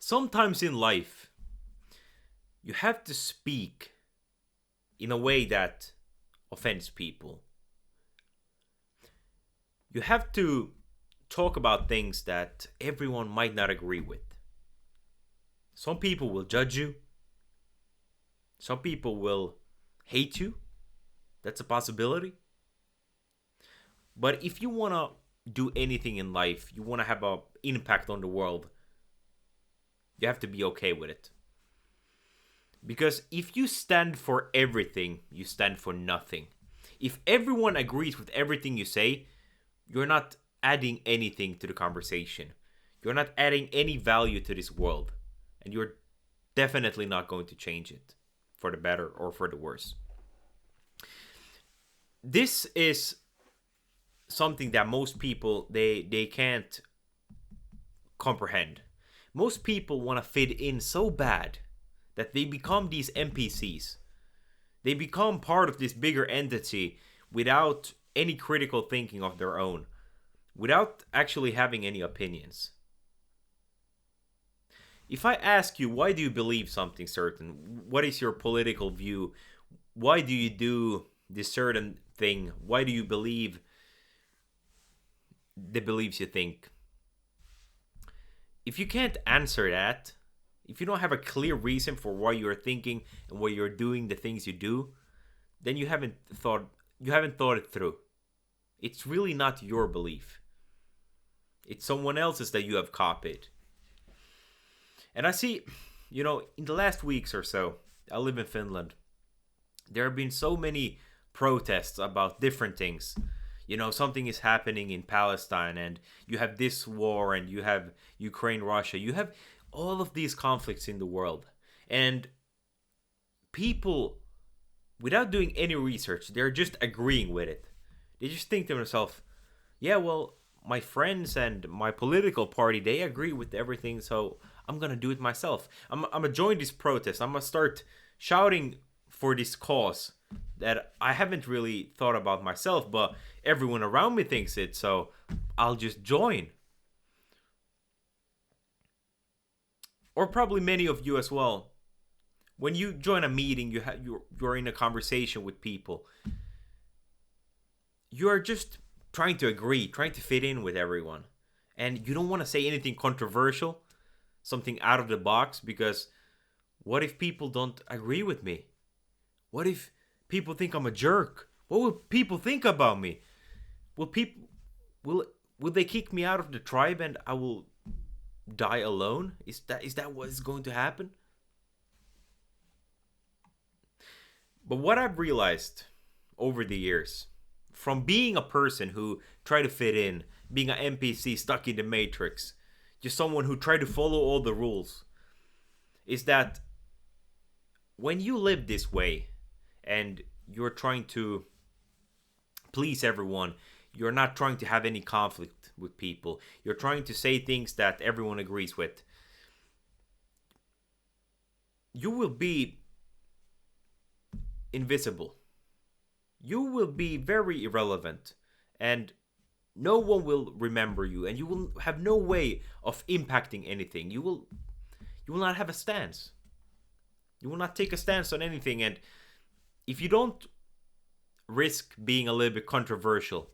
Sometimes in life, you have to speak in a way that offends people. You have to talk about things that everyone might not agree with. Some people will judge you. Some people will hate you. That's a possibility. But if you want to do anything in life, you want to have an impact on the world, you have to be okay with it. Because if you stand for everything, you stand for nothing. If everyone agrees with everything you say, you're not adding anything to the conversation. You're not adding any value to this world. And you're definitely not going to change it for the better or for the worse. This is something that most people, they can't comprehend. Most people want to fit in so bad that they become these NPCs. They become part of this bigger entity without any critical thinking of their own, without actually having any opinions. If I ask you, why do you believe something certain? What is your political view? Why do you do this certain thing? Why do you believe the beliefs you think? If you can't answer that, if you don't have a clear reason for why you're thinking and why you're doing the things you do, then you haven't thought it through. It's really not your belief. It's someone else's that you have copied. And I see, in the last weeks or so, I live in Finland. There have been so many protests about different things. Something is happening in Palestine, and you have this war, and you have Ukraine, Russia. You have all of these conflicts in the world. And people, without doing any research, they're just agreeing with it. They just think to themselves, yeah, well, my friends and my political party, they agree with everything, so I'm going to do it myself. I'm going to join this protest. I'm going to start shouting for this cause that I haven't really thought about myself, but everyone around me thinks it, so I'll just join. Or probably many of you as well. When you join a meeting, you're in a conversation with people. You are just trying to agree, trying to fit in with everyone. And you don't want to say anything controversial, something out of the box, because what if people don't agree with me? What if people think I'm a jerk? What will people think about me? Will they kick me out of the tribe and I will die alone? Is that what is going to happen? But what I've realized over the years, from being a person who tried to fit in, being an NPC stuck in the matrix, just someone who tried to follow all the rules, is that when you live this way and you're trying to please everyone, you're not trying to have any conflict with people, you're trying to say things that everyone agrees with, you will be invisible. You will be very irrelevant, and no one will remember you, and you will have no way of impacting anything. You will not have a stance. You will not take a stance on anything, and if you don't risk being a little bit controversial,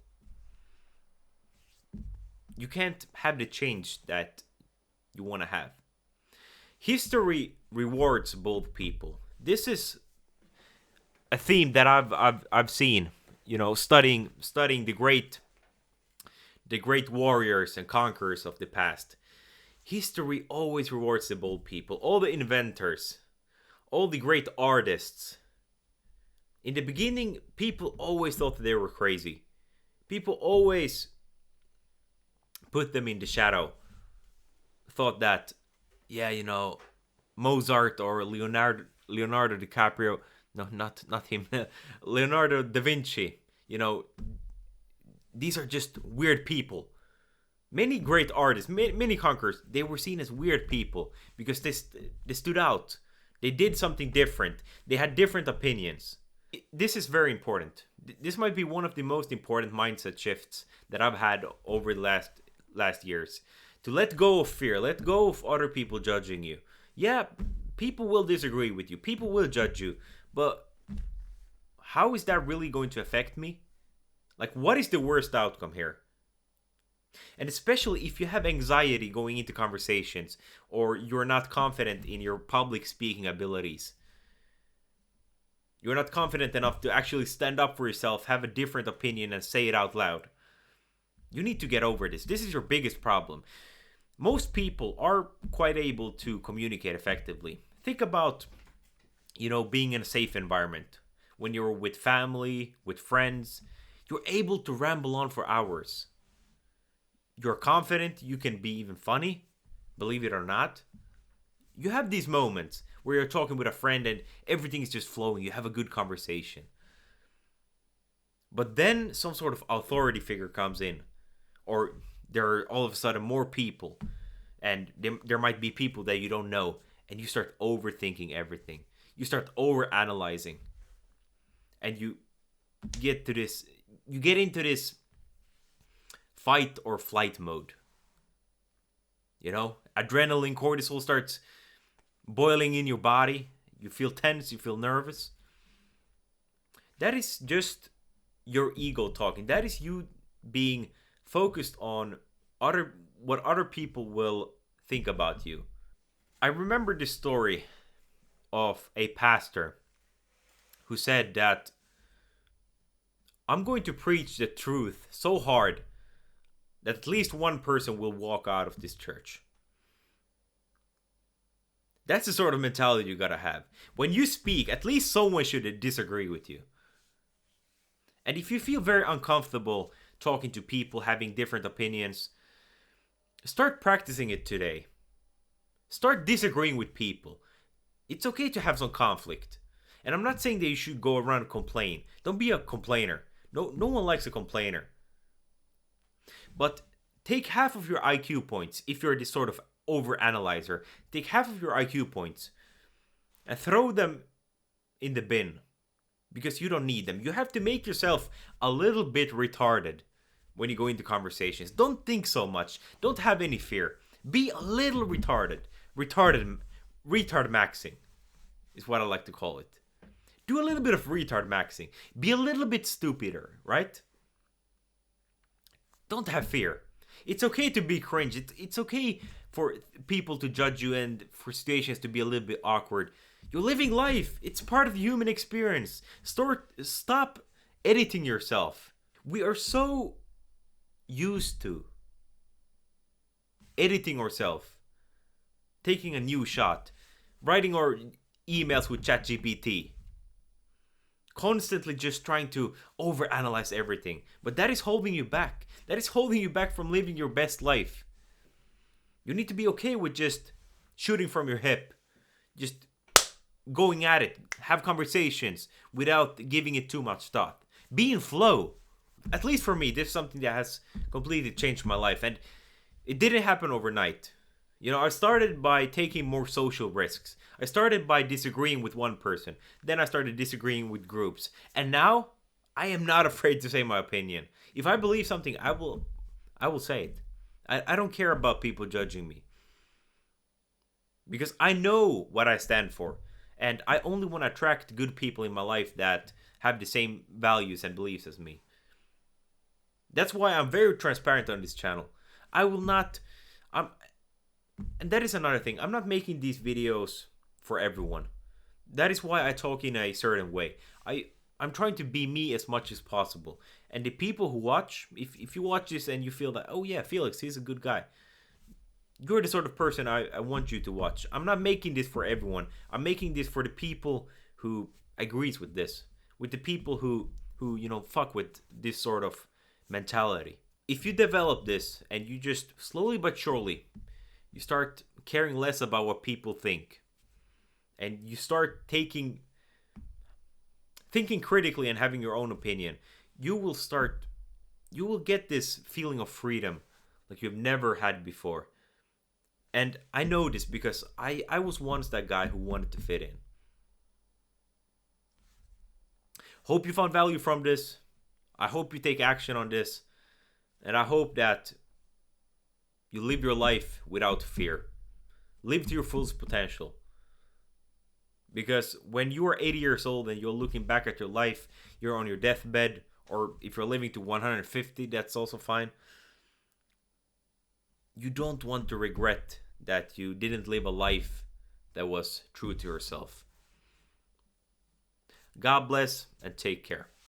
you can't have the change that you want to have. History rewards bold people. This is a theme that I've seen, studying the great warriors and conquerors of the past. History always rewards the bold people, all the inventors, all the great artists. In the beginning, people always thought that they were crazy. People always put them in the shadow. Thought that, Mozart or Leonardo DiCaprio, no, not him, Leonardo da Vinci, these are just weird people. Many great artists, many conquerors, they were seen as weird people because they stood out. They did something different. They had different opinions. This is very important. This might be one of the most important mindset shifts that I've had over the last years. To let go of fear, let go of other people judging you. Yeah, people will disagree with you, people will judge you, but how is that really going to affect me? Like, what is the worst outcome here? And especially if you have anxiety going into conversations, or you're not confident in your public speaking abilities. You're not confident enough to actually stand up for yourself, have a different opinion, and say it out loud. You need to get over this. This is your biggest problem. Most people are quite able to communicate effectively. Think about, being in a safe environment. When you're with family, with friends, you're able to ramble on for hours. You're confident, you can be even funny, believe it or not. You have these moments where you're talking with a friend and everything is just flowing, you have a good conversation. But then some sort of authority figure comes in, or there are all of a sudden more people, and there might be people that you don't know, and you start overthinking everything. You start overanalyzing, and you get into this fight or flight mode. Adrenaline, cortisol starts boiling in your body. You feel tense, you feel nervous. That is just your ego talking. That is you being focused on what other people will think about you. I remember this story of a pastor who said that I'm going to preach the truth so hard that at least one person will walk out of this church. That's the sort of mentality you gotta have. When you speak, at least someone should disagree with you. And if you feel very uncomfortable talking to people, having different opinions, start practicing it today. Start disagreeing with people. It's okay to have some conflict. And I'm not saying that you should go around and complain. Don't be a complainer. No one likes a complainer. But take half of your IQ points, if you're this sort of overanalyzer. Take half of your IQ points and throw them in the bin, because you don't need them. You have to make yourself a little bit retarded when you go into conversations. Don't think so much. Don't have any fear. Be a little retarded. Retard maxing is what I like to call it. Do a little bit of retard maxing. Be a little bit stupider, right? Don't have fear. It's okay to be cringe. It's okay for people to judge you and for situations to be a little bit awkward. You're living life. It's part of the human experience. Stop editing yourself. We are so used to editing ourselves, taking a new shot, writing our emails with ChatGPT, constantly just trying to overanalyze everything. But that is holding you back. That is holding you back from living your best life. You need to be okay with just shooting from your hip, just going at it, have conversations without giving it too much thought. Be in flow. At least for me, this is something that has completely changed my life, and it didn't happen overnight. I started by taking more social risks. I started by disagreeing with one person. Then I started disagreeing with groups. And now, I am not afraid to say my opinion. If I believe something, I will say it. I don't care about people judging me. Because I know what I stand for. And I only want to attract good people in my life that have the same values and beliefs as me. That's why I'm very transparent on this channel. I will not... And that is another thing. I'm not making these videos for everyone. That is why I talk in a certain way. I'm trying to be me as much as possible. And the people who watch, if you watch this and you feel that, oh yeah, Felix, he's a good guy, you're the sort of person I want you to watch. I'm not making this for everyone. I'm making this for the people who agrees with this. With the people who fuck with this sort of mentality. If you develop this and you just slowly but surely, you start caring less about what people think, and you start thinking critically and having your own opinion, you will get this feeling of freedom like you've never had before. And I know this because I was once that guy who wanted to fit in. Hope you found value from this. I hope you take action on this. And I hope that You live your life without fear. Live to your fullest potential. Because when you are 80 years old and you're looking back at your life, you're on your deathbed, or if you're living to 150, that's also fine. You don't want to regret that you didn't live a life that was true to yourself. God bless and take care.